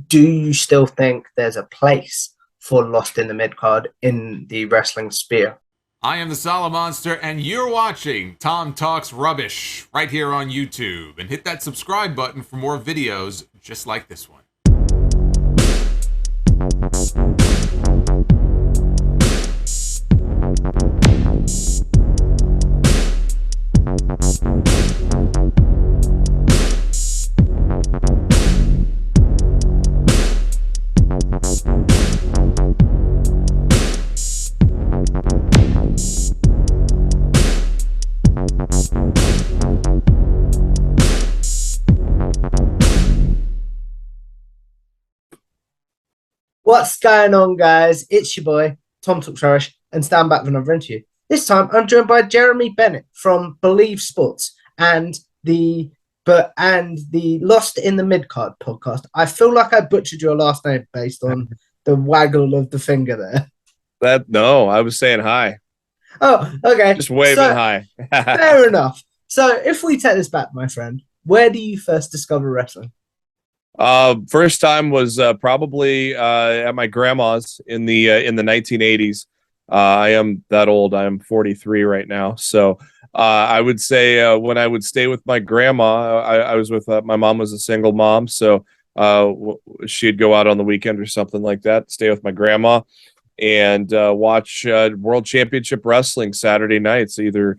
do you still think there's a place for Lost in the Midcard in the wrestling sphere? I am the Salamonster, and you're watching Tom Talks Rubbish right here on YouTube. And hit that subscribe button for more videos just like this one. What's going on, guys? It's your boy, Tom Talks Rubbish, and stand back for another interview. This time, I'm joined by Jeremy Bennet from Bleav Sports and the Lost in the Midcard podcast. I feel like I butchered your last name based on the waggle of the finger there. No, I was saying hi. Oh, okay. Just waving hi. Fair enough. So, if we take this back, my friend, where do you first discover wrestling? First time was probably at my grandma's in the 1980s. I am that old. I am 43 right now. So I would say when I would stay with my grandma, I was with my mom was a single mom, so she'd go out on the weekend or something like that, stay with my grandma, and watch World Championship Wrestling Saturday nights, either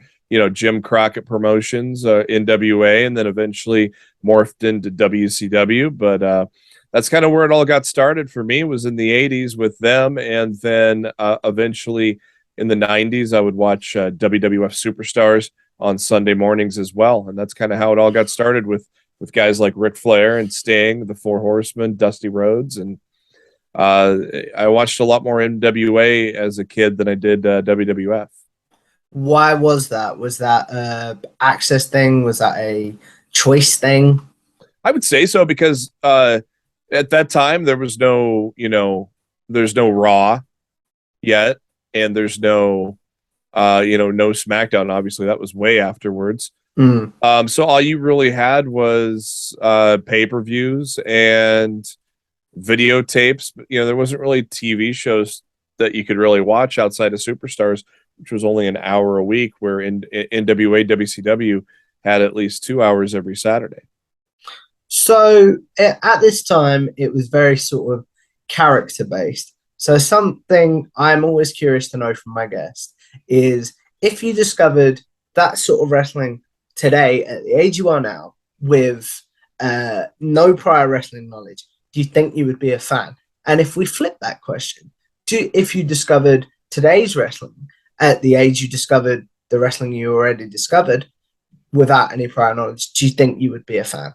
Jim Crockett Promotions, NWA, and then eventually morphed into WCW. But that's kind of where it all got started for me, was in the 80s with them. And then eventually in the 90s, I would watch WWF Superstars on Sunday mornings as well. And that's kind of how it all got started with guys like Ric Flair and Sting, the Four Horsemen, Dusty Rhodes. And I watched a lot more NWA as a kid than I did WWF. Why was that? Was that a access thing? Was that a choice thing? I would say so, because at that time there was no, there's no Raw yet, and there's no, no SmackDown. Obviously, that was way afterwards. So all you really had was pay-per-views and videotapes. There wasn't really TV shows that you could really watch outside of Superstars, which was only an hour a week, where in NWA, WCW had at least 2 hours every Saturday. So at this time, it was very sort of character-based. So something I'm always curious to know from my guest is, if you discovered that sort of wrestling today at the age you are now with no prior wrestling knowledge, do you think you would be a fan? And if we flip that question, if you discovered today's wrestling at the age you discovered the wrestling you already discovered without any prior knowledge, do you think you would be a fan?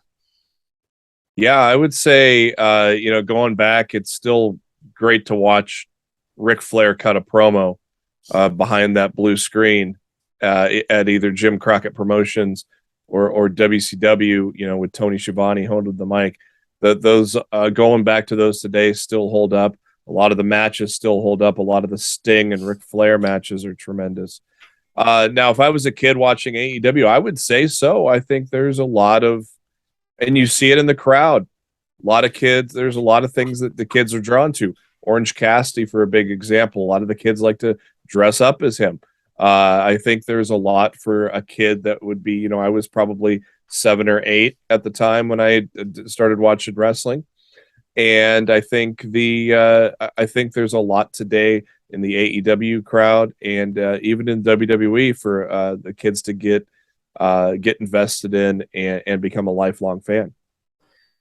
Yeah, I would say, going back, it's still great to watch Ric Flair cut a promo behind that blue screen at either Jim Crockett Promotions or WCW, with Tony Schiavone holding the mic. Those going back to those today still hold up. A lot of the matches still hold up. A lot of the Sting and Ric Flair matches are tremendous. Now, if I was a kid watching AEW, I would say so. I think there's a lot of, and you see it in the crowd, a lot of kids. There's a lot of things that the kids are drawn to. Orange Cassidy, for a big example. A lot of the kids like to dress up as him. I think there's a lot for a kid that would be, I was probably 7 or 8 at the time when I started watching wrestling. And I think there's a lot today in the AEW crowd, and even in WWE, for the kids to get invested in and become a lifelong fan.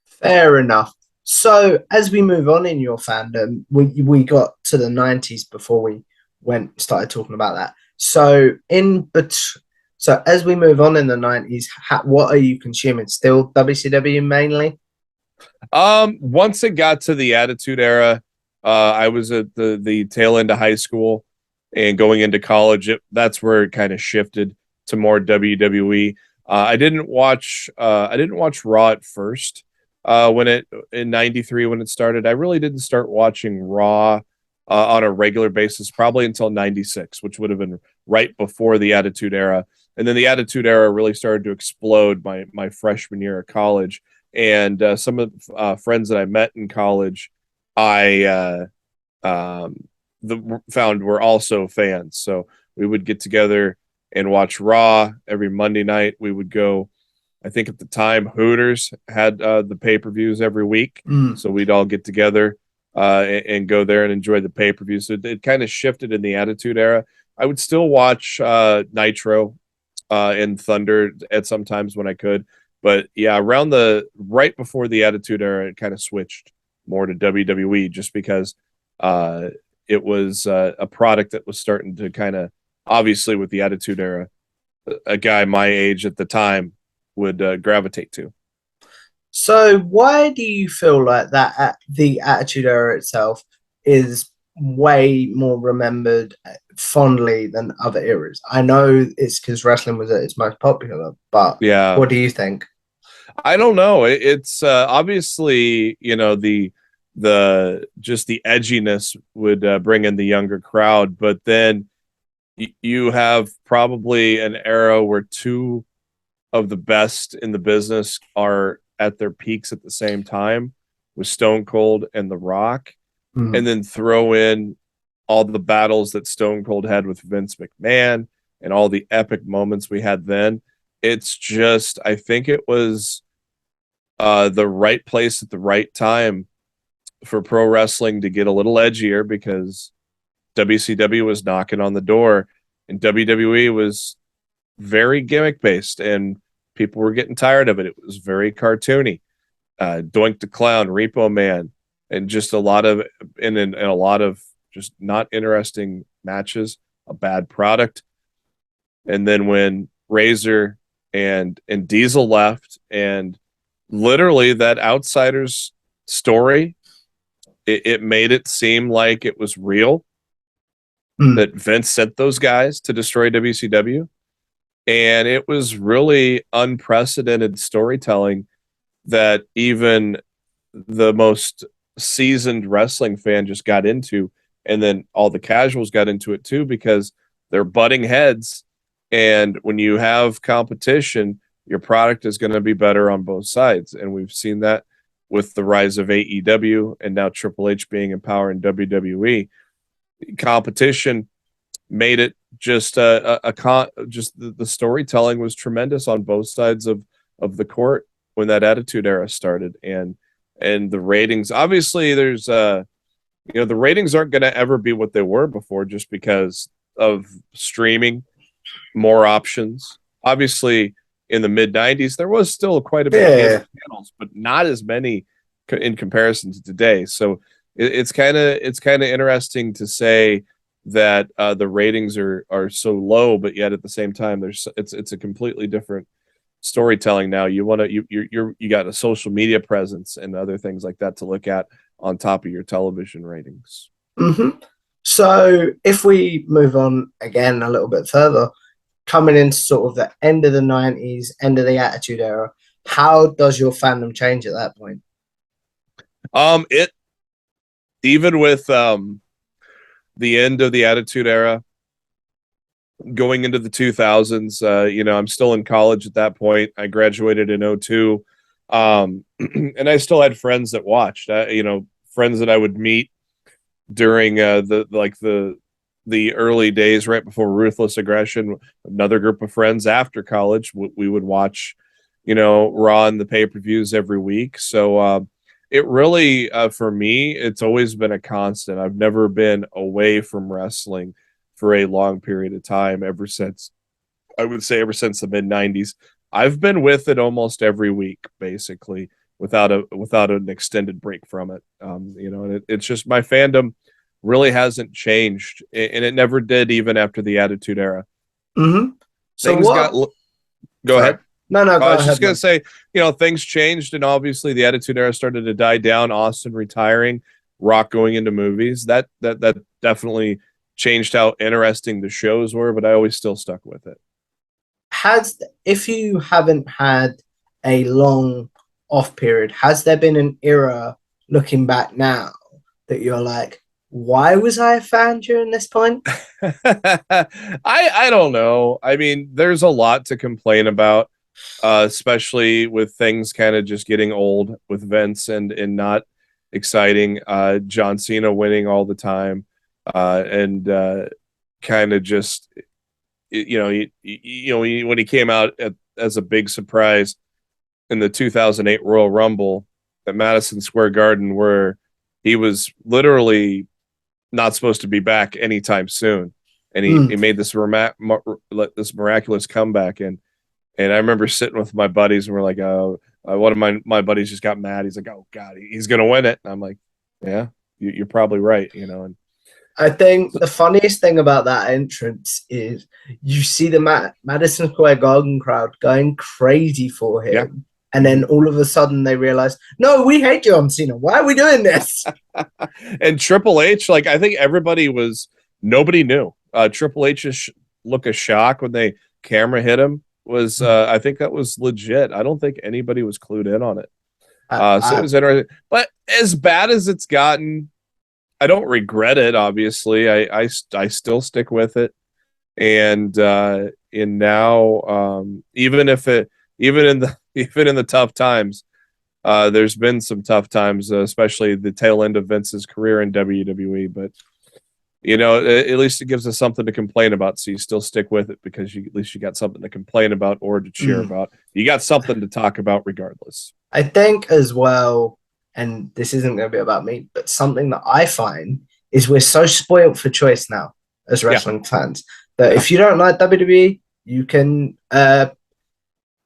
Fair enough. So as we move on in your fandom, we got to the 90s before we started talking about that. So as we move on in the 90s, what are you consuming? Still WCW mainly? Once it got to the Attitude Era, I was at the tail end of high school and going into college. That's where it kind of shifted to more WWE. I didn't watch Raw at first. In '93 when it started. I really didn't start watching Raw on a regular basis probably until '96, which would have been right before the Attitude Era. And then the Attitude Era really started to explode my freshman year of college, and some of the friends that I met in college, I found were also fans. So we would get together and watch Raw every Monday night. We would go. I think at the time Hooters had the pay-per-views every week, so we'd all get together and go there and enjoy the pay-per-view. So it kind of shifted in the Attitude Era. I would still watch Nitro and Thunder at some times when I could, but yeah, around right before the Attitude Era, it kind of switched more to WWE just because it was a product that was starting to kind of, obviously with the Attitude Era, a guy my age at the time would gravitate to. So why do you feel like that the Attitude Era itself is way more remembered fondly than other eras? I know it's because wrestling was at its most popular, but yeah, what do you think? I don't know. It's obviously, you know, the just the edginess would bring in the younger crowd, but then you have probably an era where two of the best in the business are at their peaks at the same time with Stone Cold and The Rock, and then throw in all the battles that Stone Cold had with Vince McMahon and all the epic moments we had then. It's just, I think it was the right place at the right time for pro wrestling to get a little edgier because WCW was knocking on the door and WWE was very gimmick based and people were getting tired of it. It was very cartoony. Doink the Clown, Repo Man, and just a lot of and a lot of just not interesting matches, a bad product. And then when Razor and Diesel left, and literally that Outsiders story, it made it seem like it was real that Vince sent those guys to destroy WCW. And it was really unprecedented storytelling that even the most seasoned wrestling fan just got into. And then all the casuals got into it too, because they're butting heads. And when you have competition, your product is going to be better on both sides. And we've seen that with the rise of AEW and now Triple H being in power in WWE. Competition made it just just the storytelling was tremendous on both sides of the court when that Attitude Era started, and the ratings, obviously there's you know, the ratings aren't going to ever be what they were before just because of streaming, more options. Obviously in the mid 90s there was still quite a bit of channels, but not as many in comparison to today. So it's kind of interesting to say that the ratings are so low, but yet at the same time, it's a completely different storytelling now. You want to you got a social media presence and other things like that to look at on top of your television ratings. So if we move on again a little bit further, coming into sort of the end of the 90s, end of the Attitude Era, how does your fandom change at that point? It even with the end of the Attitude Era, going into the 2000s, you know, I'm still in college at that point. I graduated in 2002. And I still had friends that watched, you know, friends that I would meet during the early days right before Ruthless Aggression. Another group of friends after college, we would watch, you know, Raw and the pay-per-views every week. So it really, for me, it's always been a constant. I've never been away from wrestling for a long period of time ever since, I would say ever since the mid 90s. I've been with it almost every week, basically, without an extended break from it. You know, and it's just my fandom really hasn't changed, and it never did even after the Attitude Era. So Things got. Go Sorry. ahead. No, go ahead. I was just going to say, you know, things changed, and obviously the Attitude Era started to die down. Austin retiring, Rock going into movies. That definitely changed how interesting the shows were, but I always still stuck with it. If you haven't had a long off period, has there been an era looking back now that you're like, why was I a fan during this point? I don't know. I mean, there's a lot to complain about especially with things kind of just getting old with Vince and not exciting. John Cena winning all the time, and kind of just when he came out as a big surprise in the 2008 Royal Rumble at Madison Square Garden, where he was literally not supposed to be back anytime soon, and he made this this miraculous comeback. And I remember sitting with my buddies, and we're like, "Oh, one of my buddies just got mad. He's like, "Oh God, he's gonna win it." And I'm like, "Yeah, you're probably right," And I think the funniest thing about that entrance is you see the Madison Square Garden crowd going crazy for him. Yeah. And then all of a sudden they realize, no, we hate John Cena. Why are we doing this? And Triple H, like, I think nobody knew. Triple H's look of shock when they camera hit him was, I think that was legit. I don't think anybody was clued in on it. So it was interesting. But as bad as it's gotten, I don't regret it. Obviously, I still stick with it, and now, even in the tough times, there's been some tough times, especially the tail end of Vince's career in WWE. But at least it gives us something to complain about. So you still stick with it because at least you got something to complain about or to cheer about. You got something to talk about regardless. I think as well, and this isn't going to be about me, but something that I find is we're so spoiled for choice now as wrestling fans that if you don't like WWE, you can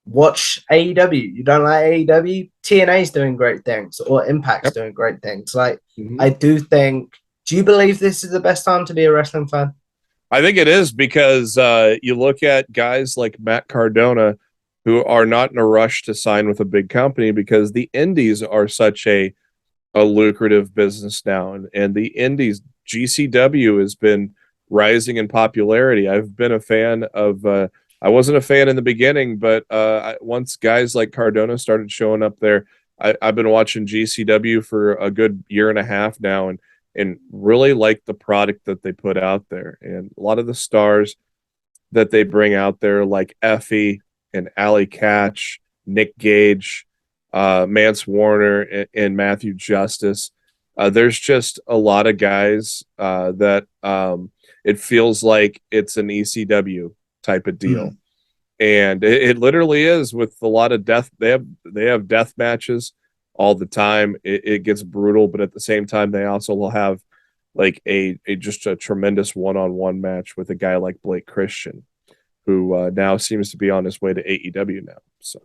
watch AEW. You don't like AEW, TNA's doing great things, or Impact's doing great things. Like, I do think. Do you believe this is the best time to be a wrestling fan? I think it is because you look at guys like Matt Cardona, who are not in a rush to sign with a big company because the indies are such a lucrative business now, and the indies, GCW, has been rising in popularity. I've been a fan of. I wasn't a fan in the beginning, but once guys like Cardona started showing up there, I've been watching GCW for a good year and a half now, and really like the product that they put out there. And a lot of the stars that they bring out there, like Effie and Allie Katch, Nick Gage, Mance Warner, and Matthew Justice. There's just a lot of guys that it feels like it's an ECW type of deal. And it literally is, with a lot of death. They have death matches all the time. It gets brutal, but at the same time, they also will have like a just a tremendous one-on-one match with a guy like Blake Christian, who now seems to be on his way to AEW now. So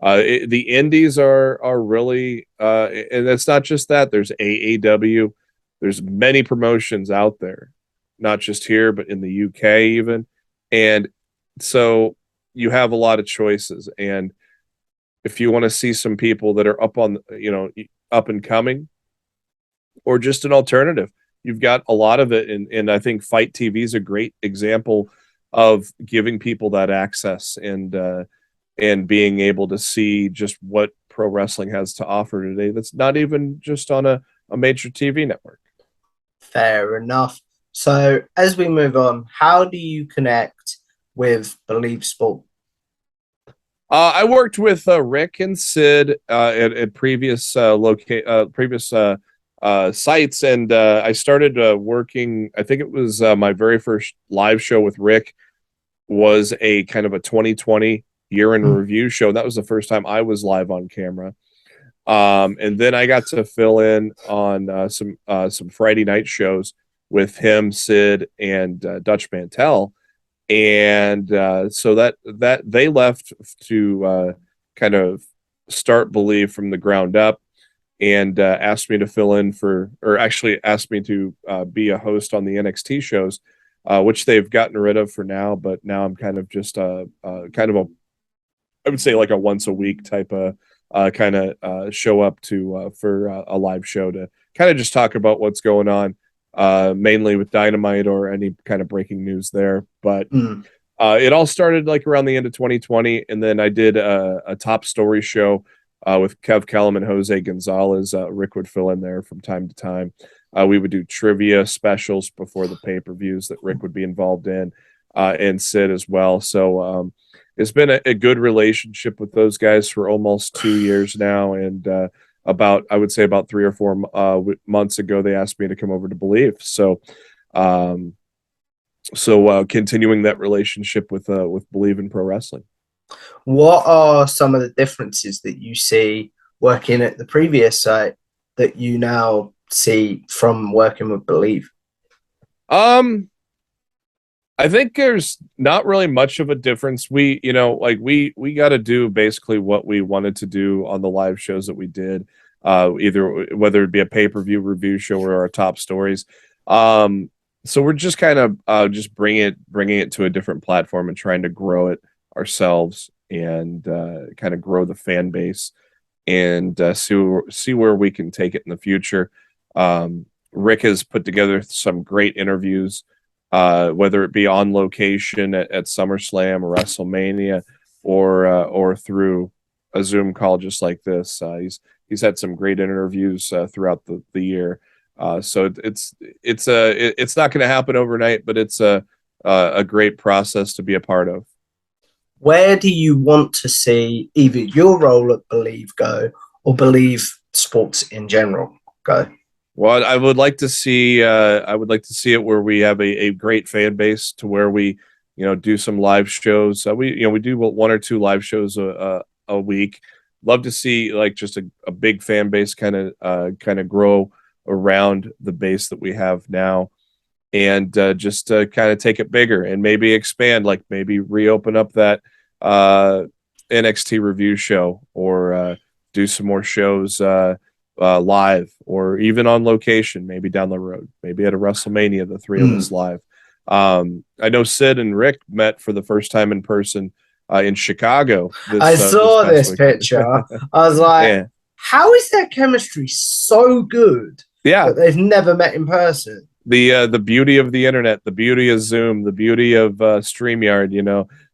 the indies are really, and it's not just that. There's AAW. There's many promotions out there, not just here, but in the UK even. And so you have a lot of choices. And if you want to see some people that are up and coming, or just an alternative, you've got a lot of it. And I think Fight TV is a great example of giving people that access and being able to see just what pro wrestling has to offer today. That's not even just on a major TV network. Fair enough. So as we move on, how do you connect with Bleav Sport? I worked with Rick and Sid at previous sites, and I started working. I think it was my very first live show with Rick was a kind of a 2020 year in review show. That was the first time I was live on camera. And then I got to fill in on some Friday night shows with him, Sid, and Dutch Mantel. And so that they left to kind of start Bleav from the ground up, and asked me to fill in or actually asked me to be a host on the NXT shows, which they've gotten rid of for now. But now I'm kind of just I would say like a once a week type of show up to for a live show to kind of just talk about what's going on, mainly with Dynamite or any kind of breaking news there. But it all started like around the end of 2020, and then I did a top story show with Kev Kellum and Jose Gonzalez. Rick would fill in there from time to time. We would do trivia specials before the pay-per-views that Rick would be involved in, and Sid as well. So it's been a good relationship with those guys for almost 2 years now. And I would say about 3 or 4 months ago, they asked me to come over to Bleav. So continuing that relationship with Bleav in pro wrestling. What are some of the differences that you see working at the previous site that you now see from working with Bleav? I think there's not really much of a difference. We got to do basically what we wanted to do on the live shows that we did, either whether it be a pay-per-view review show or our top stories. So we're just kind of just bringing it to a different platform and trying to grow it ourselves and kind of grow the fan base and see where we can take it in the future. Rick has put together some great interviews, whether it be on location at SummerSlam or WrestleMania or through a Zoom call just like this. He's had some great interviews throughout the year. So it's not going to happen overnight, but it's a great process to be a part of. Where do you want to see either your role at Bleav go or Bleav sports in general go? Well, I would like to see it where we have a great fan base to where we, do some live shows. We do 1 or 2 live shows a week. Love to see like just a big fan base kind of grow around the base that we have now, and just to kind of take it bigger and maybe expand, like maybe reopen up that NXT review show or do some more shows live or even on location, maybe down the road, maybe at a WrestleMania, the 3 of us live. I know Sid and Rick met for the first time in person in Chicago. I saw this picture. I was like, yeah. How is their chemistry so good? Yeah, that they've never met in person. The beauty of the internet, the beauty of Zoom, the beauty of StreamYard.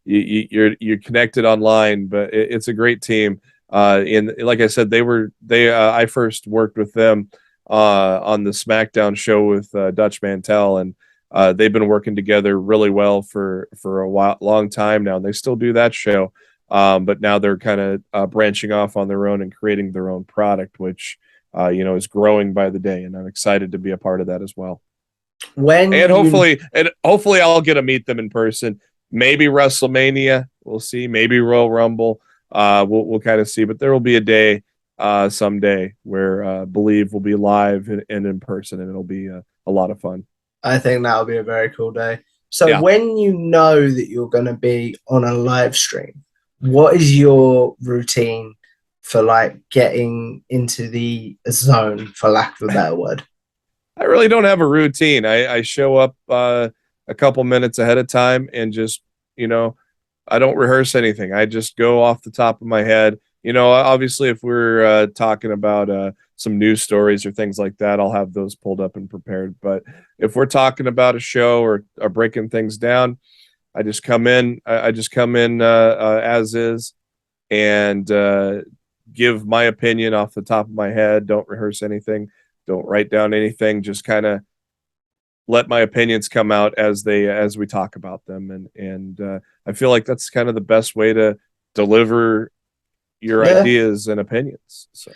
You're connected online, but it's a great team. And like I said, I first worked with them on the SmackDown show with Dutch Mantel, and they've been working together really well for a long time now. And they still do that show, but now they're kind of branching off on their own and creating their own product, which is growing by the day, and I'm excited to be a part of that as well. Hopefully I'll get to meet them in person. Maybe WrestleMania, we'll see. Maybe Royal Rumble, we'll kind of see. But there will be a day someday where Bleav will be live and in person, and it'll be a lot of fun. I think that'll be a very cool day. So when you know that you're going to be on a live stream, what is your routine for like getting into the zone, for lack of a better word? I really don't have a routine. I show up a couple minutes ahead of time and just, I don't rehearse anything. I just go off the top of my head. Obviously if we're talking about some news stories or things like that, I'll have those pulled up and prepared. But if we're talking about a show or breaking things down, I just come in. I just come in as is and give my opinion off the top of my head. Don't rehearse anything. Don't write down anything. Just kind of let my opinions come out as we talk about them. And I feel like that's kind of the best way to deliver your ideas and opinions. So,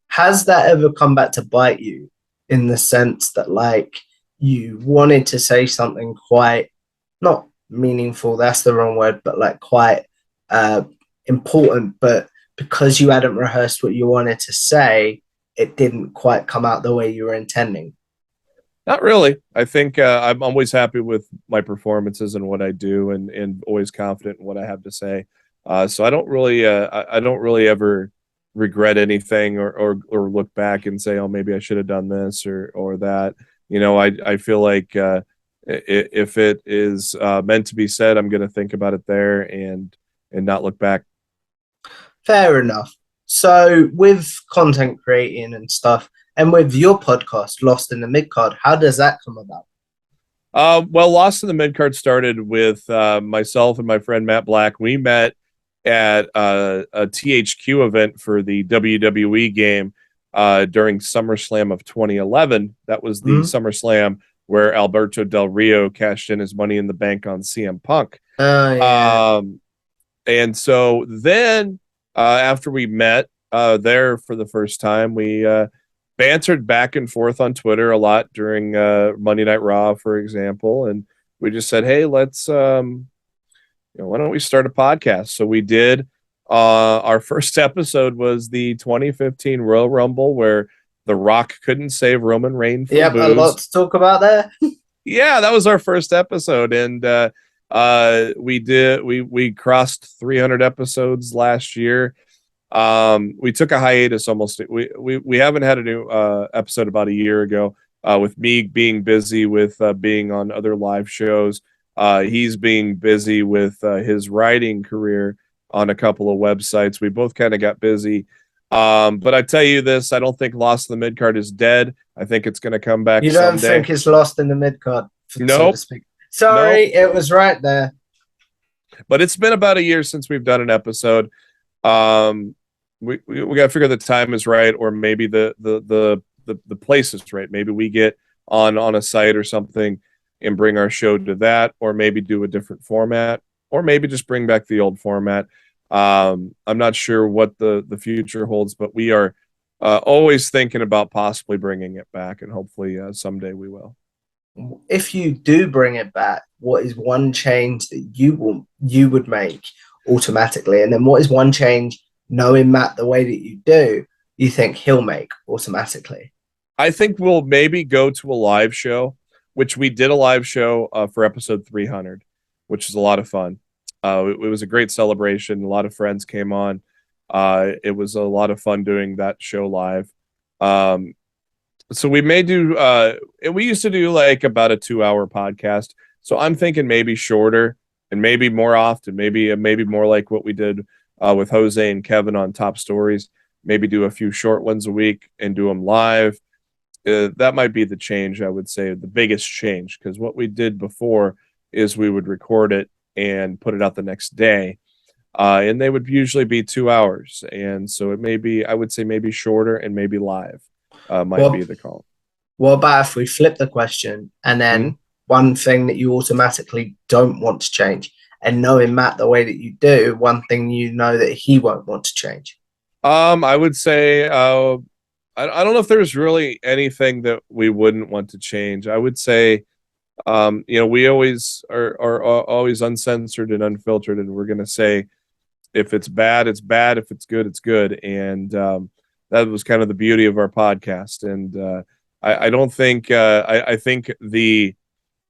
has that ever come back to bite you in the sense that like you wanted to say something quite not meaningful, that's the wrong word, but like quite important, but because you hadn't rehearsed what you wanted to say, it didn't quite come out the way you were intending? Not really. I think I'm always happy with my performances and what I do, and always confident in what I have to say. So I don't really ever regret anything or look back and say, oh, maybe I should have done this or that. I feel like if it is meant to be said, I'm going to think about it there and not look back. Fair enough. So with content creating and stuff, and with your podcast, Lost in the Midcard, how does that come about? Well, Lost in the Midcard started with myself and my friend Matt Black. We met at a THQ event for the WWE game during SummerSlam of 2011. That was the SummerSlam where Alberto Del Rio cashed in his Money in the Bank on CM Punk. Yeah. And so then after we met there for the first time, we bantered back and forth on Twitter a lot during Monday Night Raw, for example. And we just said, hey, let's, why don't we start a podcast? So we did. Our first episode was the 2015 Royal Rumble, where The Rock couldn't save Roman Reigns from Yep, booze. a lot to talk about there. Yeah, that was our first episode, and we crossed 300 episodes last year. We took a hiatus almost. We haven't had a new episode about a year ago, with me being busy with being on other live shows. He's being busy with his writing career on a couple of websites. We both kind of got busy. But I tell you this, I don't think Lost in the Midcard is dead. I think it's going to come back You don't someday. think it's lost in the midcard, so Nope. to speak. Sorry, It was right there. But it's been about a year since we've done an episode. We got to figure the time is right, or maybe the place is right. Maybe we get on a site or something and bring our show to that, or maybe do a different format, or maybe just bring back the old format. I'm not sure what the future holds, but we are always thinking about possibly bringing it back, and hopefully someday we will. If you do bring it back, what is one change that you would make automatically? And then what is one change, knowing Matt the way that you do, you think he'll make automatically? I think we'll maybe go to a live show, which we did a live show for episode 300, which is a lot of fun. It was a great celebration. A lot of friends came on. It was a lot of fun doing that show live. So we may do, we used to do like about a 2-hour podcast. So I'm thinking maybe shorter and maybe more often, maybe more like what we did with Jose and Kevin on Top Stories. Maybe do a few short ones a week and do them live. That might be the change, I would say, the biggest change, because what we did before is we would record it and put it out the next day. And they would usually be 2 hours. And so it may be, I would say maybe shorter and maybe live might be the call. What about if we flip the question, and then one thing that you automatically don't want to change, and knowing Matt the way that you do, one thing you know that he won't want to change? I would say, I don't know if there's really anything that we wouldn't want to change. I would say, we always are always uncensored and unfiltered, and we're going to say, if it's bad, it's bad. If it's good, it's good. And that was kind of the beauty of our podcast. And I don't think, I think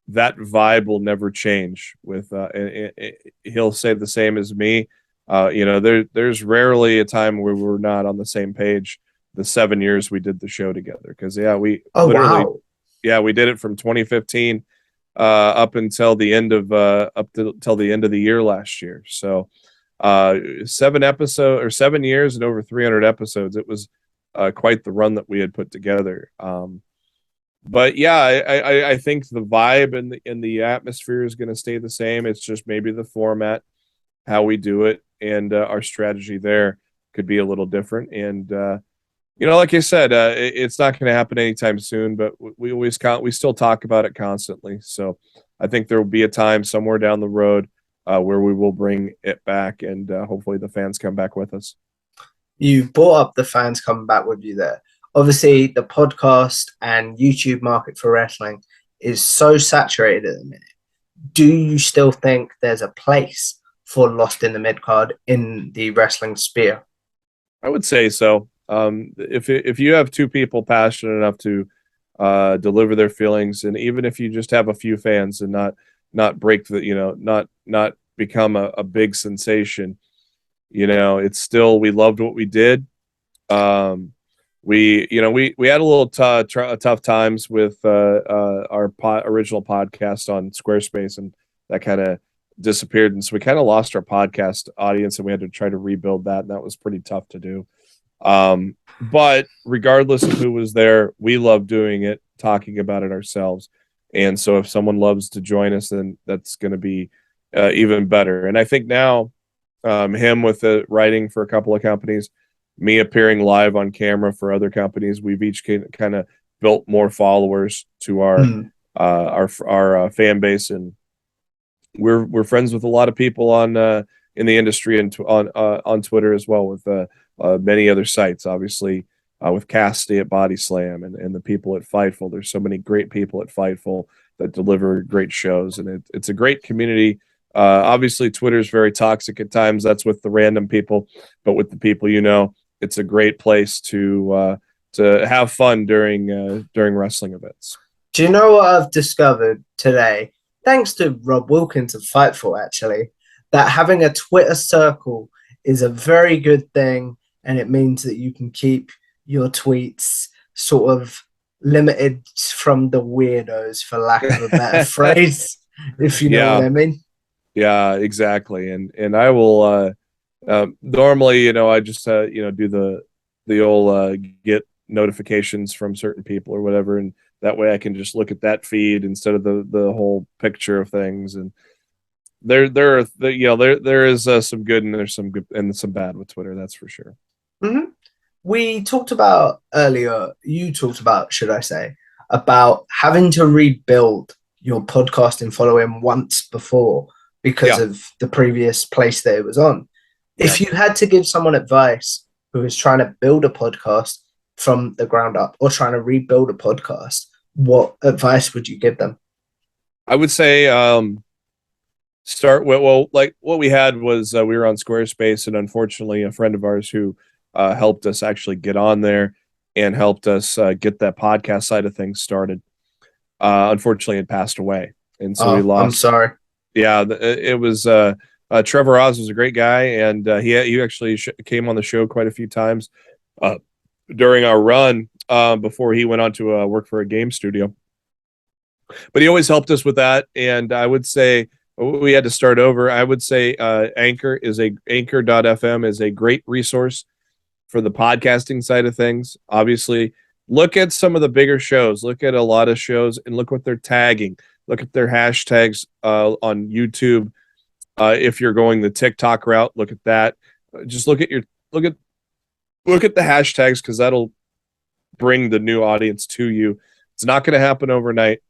that vibe will never change with, he'll say the same as me. There's rarely a time where we're not on the same page the 7 years we did the show together. Cause we did it from 2015 up until the end of till the end of the year last year. So 7 years and over 300 episodes. It was quite the run that we had put together. But yeah, I think the vibe and the atmosphere is going to stay the same. It's just maybe the format, how we do it, and our strategy there could be a little different. And like I said, it's not going to happen anytime soon, but we still talk about it constantly. So I think there will be a time somewhere down the road where we will bring it back, and hopefully the fans come back with us. You brought up the fans coming back with you there. Obviously, the podcast and YouTube market for wrestling is so saturated at the minute. Do you still think there's a place for Lost in the Midcard in the wrestling sphere? I would say so. If you have two people passionate enough to deliver their feelings, and even if you just have a few fans and not break the, not become a big sensation, it's still, we loved what we did. We had a little tough times with our original podcast on Squarespace, and that kind of disappeared, and so we kind of lost our podcast audience, and we had to try to rebuild that, and that was pretty tough to do. But regardless of who was there, we love doing it, talking about it ourselves. And so if someone loves to join us, then that's going to be even better. And I think now him with the writing for a couple of companies, me appearing live on camera for other companies, we've each kind of built more followers to our fan base, and we're friends with a lot of people on in the industry and on Twitter as well, with many other sites, obviously, with Cassidy at Body Slam, and the people at Fightful. There's so many great people at Fightful that deliver great shows, and it's a great community. Obviously, Twitter is very toxic at times. That's with the random people, but with the people, it's a great place to have fun during wrestling events. Do you know what I've discovered today? Thanks to Rob Wilkins of Fightful, actually, that having a Twitter circle is a very good thing, and it means that you can keep your tweets sort of limited from the weirdos, for lack of a better phrase, if you know what I mean. Yeah, exactly. And I will normally, I just do the old get notifications from certain people or whatever, and that way I can just look at that feed instead of the whole picture of things. And there is some good, and there's some good and some bad with Twitter, that's for sure. Mm-hmm. We talked about earlier, you talked about, should I say, about having to rebuild your podcasting following once before because of the previous place that it was on. If you had to give someone advice who is trying to build a podcast from the ground up or trying to rebuild a podcast, what advice would you give them? I would say start with, like what we had was we were on Squarespace, and unfortunately a friend of ours who helped us actually get on there and helped us get that podcast side of things started, unfortunately had passed away, and so we lost. I'm sorry. Yeah, it was Trevor Oz was a great guy, and he actually came on the show quite a few times during our run before he went on to work for a game studio. But he always helped us with that, and I would say we had to start over. I would say Anchor.fm is a great resource for the podcasting side of things. Obviously, look at some of the bigger shows. Look at a lot of shows and look what they're tagging. Look at their hashtags on YouTube. If you're going the TikTok route, look at that. Just look at the hashtags, because that'll bring the new audience to you. It's not going to happen overnight,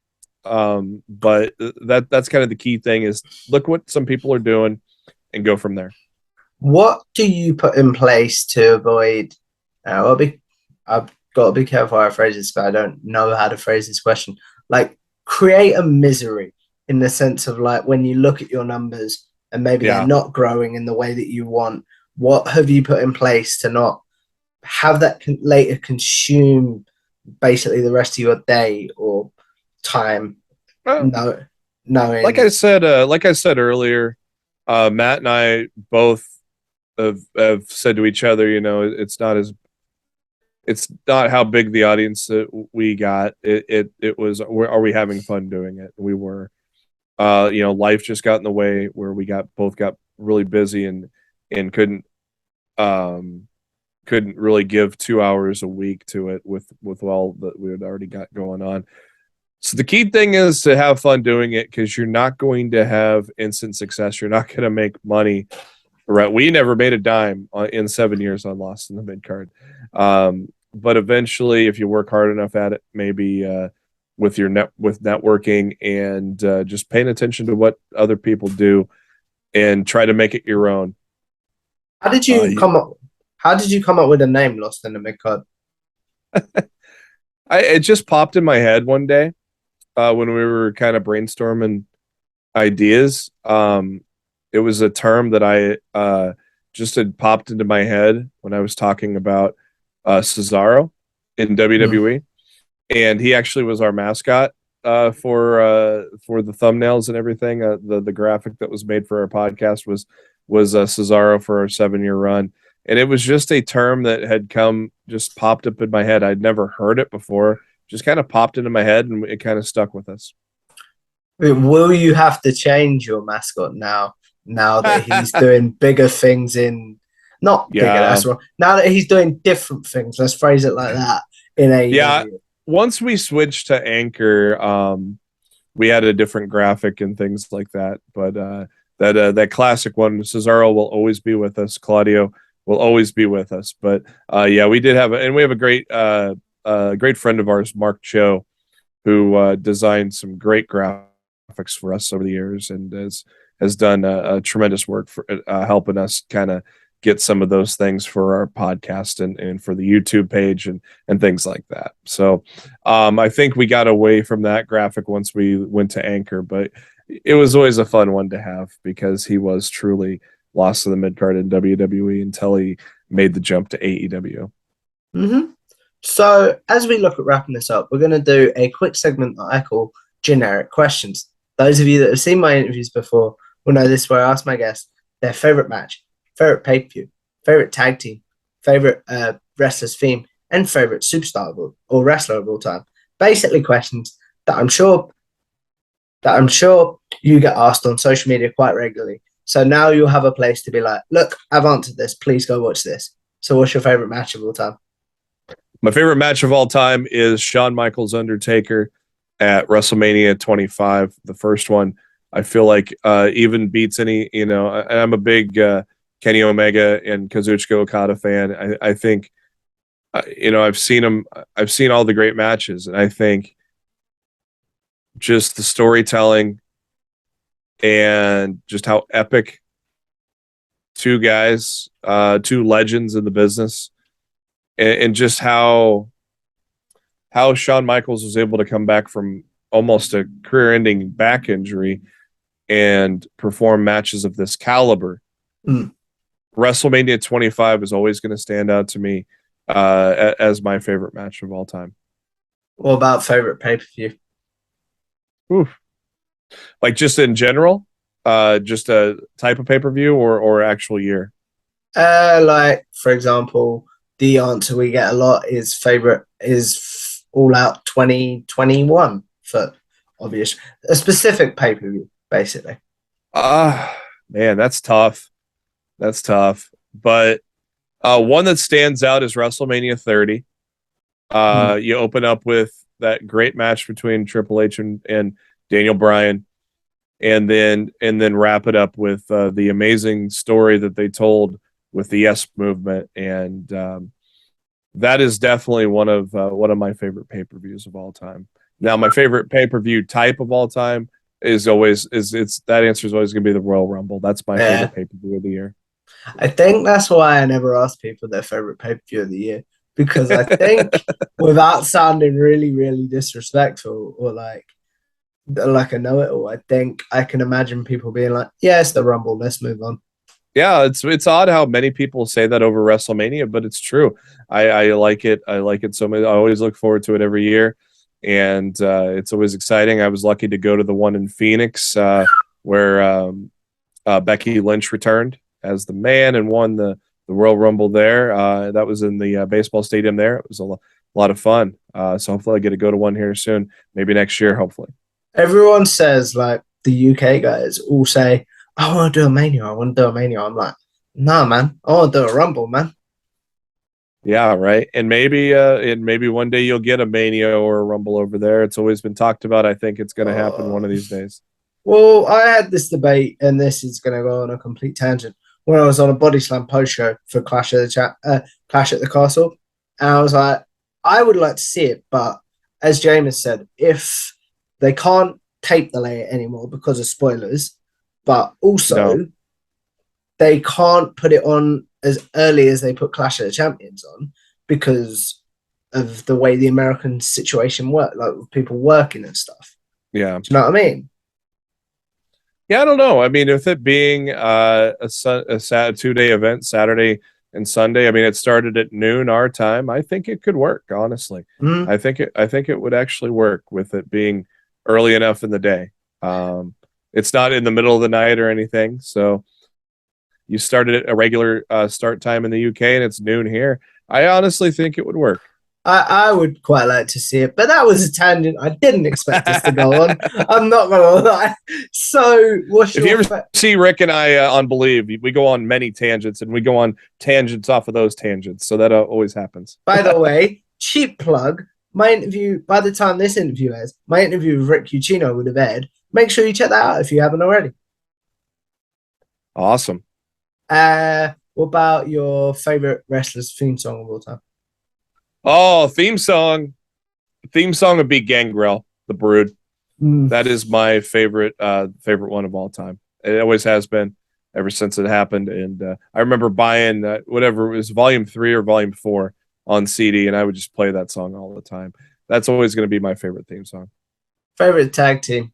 but that's kind of the key thing, is look what some people are doing and go from there. What do you put in place to avoid? I've got to be careful how I phrase this, because I don't know how to phrase this question. Like, create a misery in the sense of, like, when you look at your numbers and maybe they're not growing in the way that you want, what have you put in place to not have that later consume basically the rest of your day or time? Knowing, like I said earlier, Matt and I both have said to each other, it's not how big the audience that we got. It was, are we having fun doing it? We were. Life just got in the way where we both got really busy and couldn't really give 2 hours a week to it with all that we had already got going on. So the key thing is to have fun doing it, because you're not going to have instant success. You're not going to make money. Right? We never made a dime in 7 years on Lost in the Midcard. But eventually, if you work hard enough at it, maybe with networking and just paying attention to what other people do and try to make it your own. How did you come up with the name Lost in the Midcard? It just popped in my head one day when we were kind of brainstorming ideas. It was a term that I just had popped into my head when I was talking about Cesaro in WWE. And he actually was our mascot for the thumbnails and everything. The graphic that was made for our podcast was Cesaro for our 7-year run. And it was just a term that had just popped up in my head. I'd never heard it before. Just kind of popped into my head, and it kind of stuck with us. Will you have to change your mascot now that he's doing bigger things now that he's doing different things, let's phrase it like that, in AEW? Once we switched to Anchor, we had a different graphic and things like that. But that classic one, Cesaro will always be with us. Claudio will always be with us. But we did have we have a great friend of ours, Mark Cho, who designed some great graphics for us over the years, and has done a tremendous work for helping us kind of get some of those things for our podcast and for the YouTube page and things like that. So I think we got away from that graphic once we went to Anchor, but it was always a fun one to have because he was truly lost to the mid card in WWE until he made the jump to AEW. Mm-hmm. So as we look at wrapping this up, we're going to do a quick segment that I call generic questions. Those of you that have seen my interviews before will know this is where I ask my guests their favorite match, favorite pay-per-view, favorite tag team, favorite wrestler's theme, and favorite superstar or wrestler of all time. Basically questions that I'm sure you get asked on social media quite regularly. So now you'll have a place to be like, look, I've answered this. Please go watch this. So what's your favorite match of all time? My favorite match of all time is Shawn Michaels Undertaker at WrestleMania 25, the first one. I feel like even beats any, I'm a big Kenny Omega and Kazuchika Okada fan. I think, I've seen all the great matches, and I think just the storytelling and just how epic two guys, two legends in the business, and just how Shawn Michaels was able to come back from almost a career-ending back injury and perform matches of this caliber. WrestleMania 25 is always going to stand out to me as my favorite match of all time. What about favorite pay-per-view? Like just in general, just a type of pay-per-view or actual year? Like, for example, the answer we get a lot is favorite is All Out 2021 for obvious. A specific pay-per-view, basically. Man, that's tough. That's tough. But one that stands out is WrestleMania 30. You open up with that great match between Triple H and Daniel Bryan, and then wrap it up with the amazing story that they told with the Yes Movement, and that is definitely one of my favorite pay-per-views of all time. Now, my favorite pay-per-view type of all time is that answer is always going to be the Royal Rumble. That's my favorite pay-per-view of the year. I think that's why I never ask people their favorite pay-per-view of the year, because I think without sounding really, really disrespectful or like a know-it-all, I think I can imagine people being like, yeah, it's the Rumble, let's move on. Yeah, it's odd how many people say that over WrestleMania, but it's true. I like it. I like it so much. I always look forward to it every year, and it's always exciting. I was lucky to go to the one in Phoenix where Becky Lynch returned as the man and won the Royal Rumble there. That was in the baseball stadium there. It was a lot of fun. So hopefully I get to go to one here soon, maybe next year, hopefully. Everyone says, like, the UK guys all say, I want to do a Mania. I'm like, nah, man. I want to do a Rumble, man. Yeah, right. And maybe one day you'll get a Mania or a Rumble over there. It's always been talked about. I think it's going to happen one of these days. Well, I had this debate, and this is going to go on a complete tangent. When I was on a Body Slam post show for Clash at the Castle, and I was like, I would like to see it, but as James said, if they can't tape delay it anymore because of spoilers, but also they can't put it on as early as they put Clash of the Champions on because of the way the American situation worked, like with people working and stuff. Yeah. Do you know what I mean? Yeah, I don't know. I mean, with it being a 2-day event, Saturday and Sunday, I mean, it started at noon our time. I think it could work, honestly. I think it would actually work with it being early enough in the day. It's not in the middle of the night or anything. So you started at a regular start time in the UK and it's noon here. I honestly think it would work. I would quite like to see it, but that was a tangent I didn't expect us to go on. I'm not going to lie. So, if you ever see Rick and I on Bleav, we go on many tangents, and we go on tangents off of those tangents. So that always happens. By the way, cheap plug, my interview, by the time this interview airs, my interview with Rick Ucchino would have aired. Make sure you check that out if you haven't already. Awesome. What about your favorite wrestler's theme song of all time? Oh, theme song would be Gangrel, The Brood. That is my favorite one of all time. It always has been ever since it happened. And I remember buying whatever it was, Volume 3 or Volume 4 on CD, and I would just play that song all the time. That's always going to be my favorite theme song. Favorite tag team?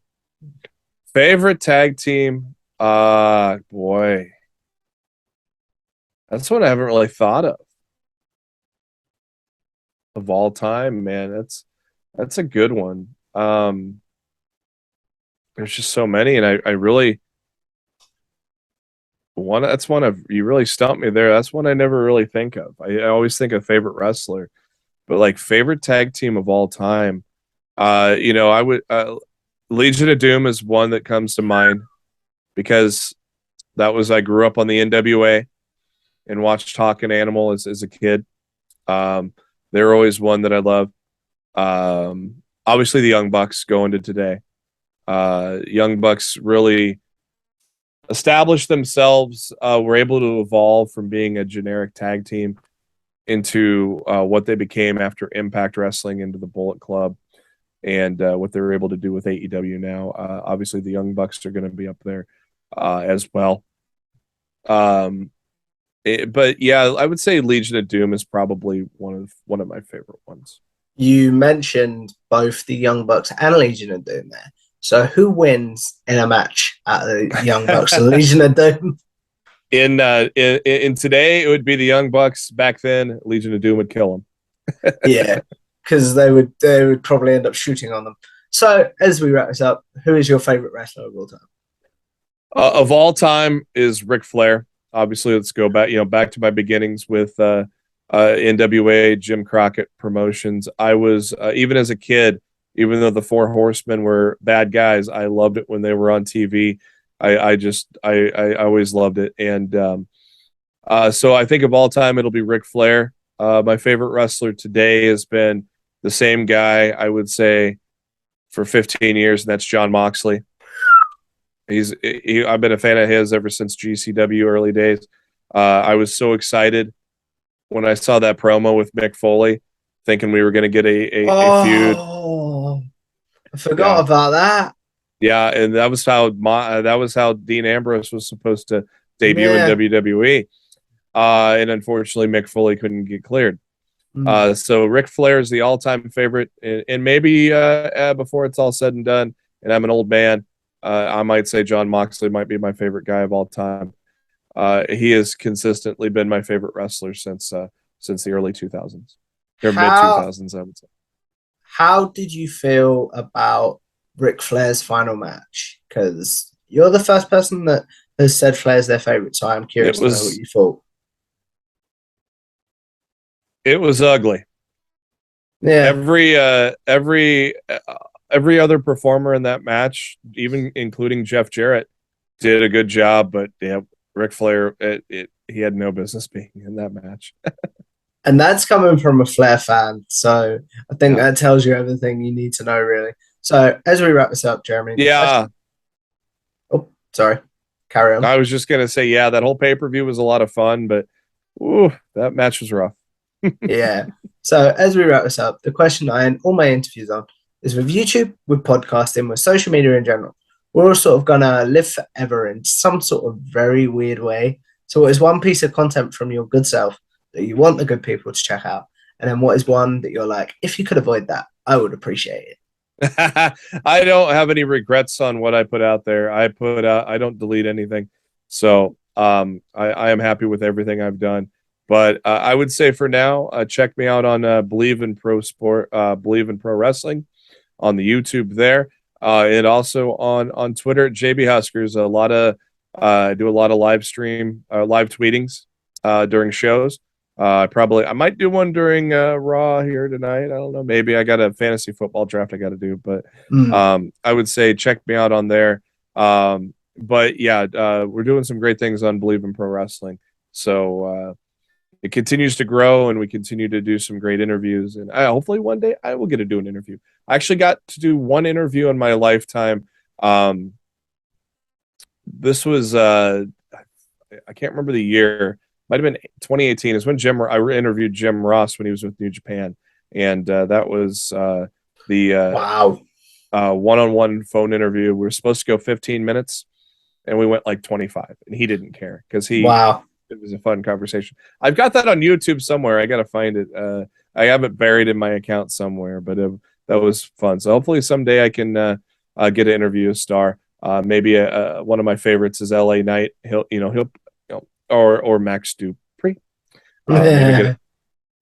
Favorite tag team? Boy. That's what I haven't really thought of all time, man. That's a good one. There's just so many, and I really that's one of you really stumped me there. That's one I never really think of. I always think of favorite wrestler, but like favorite tag team of all time. I would Legion of Doom is one that comes to mind because I grew up on the NWA and watched Talking Animal as a kid. They're always one that I love. Obviously the Young Bucks go into today. Young Bucks really established themselves, were able to evolve from being a generic tag team into what they became after Impact Wrestling, into the Bullet Club, and what they're able to do with AEW now. Obviously, the Young Bucks are going to be up there as well. But yeah, I would say Legion of Doom is probably one of my favorite ones. You mentioned both the Young Bucks and Legion of Doom there. So who wins in a match at the Young Bucks and Legion of Doom? In today, it would be the Young Bucks. Back then, Legion of Doom would kill them. Yeah, because they would probably end up shooting on them. So as we wrap this up, who is your favorite wrestler of all time? Of all time is Ric Flair. Obviously, let's go back to my beginnings with NWA, Jim Crockett Promotions. I was even as a kid, even though the Four Horsemen were bad guys, I loved it when they were on TV. I always loved it. And so I think of all time, it'll be Ric Flair. My favorite wrestler today has been the same guy, I would say, for 15 years, and that's Jon Moxley. I've been a fan of his ever since GCW early days. I was so excited when I saw that promo with Mick Foley, thinking we were going to get a feud. Oh, I forgot about that. Yeah, and that was how Dean Ambrose was supposed to debut in WWE, and unfortunately Mick Foley couldn't get cleared. So Ric Flair is the all-time favorite, and maybe before it's all said and done, and I'm an old man, I might say Jon Moxley might be my favorite guy of all time. He has consistently been my favorite wrestler since the early 2000s or mid 2000s, I would say. How did you feel about Ric Flair's final match? Because you're the first person that has said Flair's their favorite, so I'm curious to know what you thought. It was ugly. Yeah. Every other performer in that match, even including Jeff Jarrett, did a good job, but yeah, Ric Flair, he had no business being in that match. And that's coming from a Flair fan, so I think that tells you everything you need to know, really. So as we wrap this up, Jeremy. Yeah. Oh, sorry. Carry on. I was just gonna say, yeah, that whole pay-per-view was a lot of fun, but that match was rough. Yeah. So as we wrap this up, the question I end all my interviews on is with YouTube, with podcasting, with social media in general. We're all sort of gonna live forever in some sort of very weird way. So what is one piece of content from your good self that you want the good people to check out? And then what is one that you're like, if you could avoid that, I would appreciate it? I don't have any regrets on what I put out there. I don't delete anything. So I am happy with everything I've done. But I would say for now, check me out on Bleav in Pro Sport, Bleav in Pro Wrestling on the YouTube there. And also on Twitter at JB Huskers. I do a lot of live tweetings during shows. I might do one during Raw here tonight. I don't know. Maybe I got a fantasy football draft I got to do, but I would say check me out on there. But yeah, we're doing some great things on Bleav in Pro Wrestling. So it continues to grow, and we continue to do some great interviews. And hopefully one day I will get to do an interview. I actually got to do one interview in my lifetime. This was I can't remember the year. Might have been 2018. Is when I interviewed Jim Ross when he was with New Japan, and that was the wow one-on-one phone interview. We were supposed to go 15 minutes, and we went like 25, and he didn't care because Wow. it was a fun conversation. I've got that on YouTube somewhere. I got to find it. I have it buried in my account somewhere, but that was fun. So hopefully someday I can get to interview a star. Maybe one of my favorites is L.A. Knight. He'll or Max Dupree.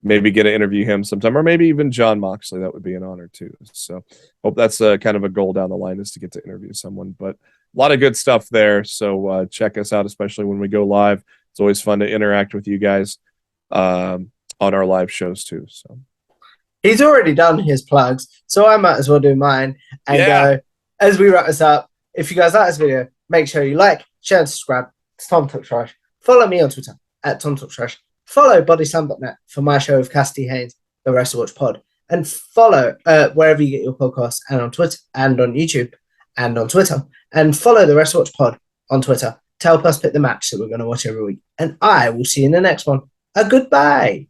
Maybe get to interview him sometime, or maybe even John Moxley. That would be an honor too. So hope that's kind of a goal down the line, is to get to interview someone. But a lot of good stuff there. So check us out, especially when we go live. It's always fun to interact with you guys on our live shows too. So he's already done his plugs, so I might as well do mine and go as we wrap this up. If you guys like this video, make sure you like, share, and subscribe. It's Tom Talks Trash. Follow me on Twitter at Tom Talks Trash. Follow bodyslam.net for my show with Cassidy Haynes, the Wrestle Watch Pod, and follow wherever you get your podcasts, and on Twitter and on YouTube and on Twitter, and follow the Wrestle Watch Pod on Twitter to help us pick the match that we're going to watch every week. And I will see you in the next one. A goodbye.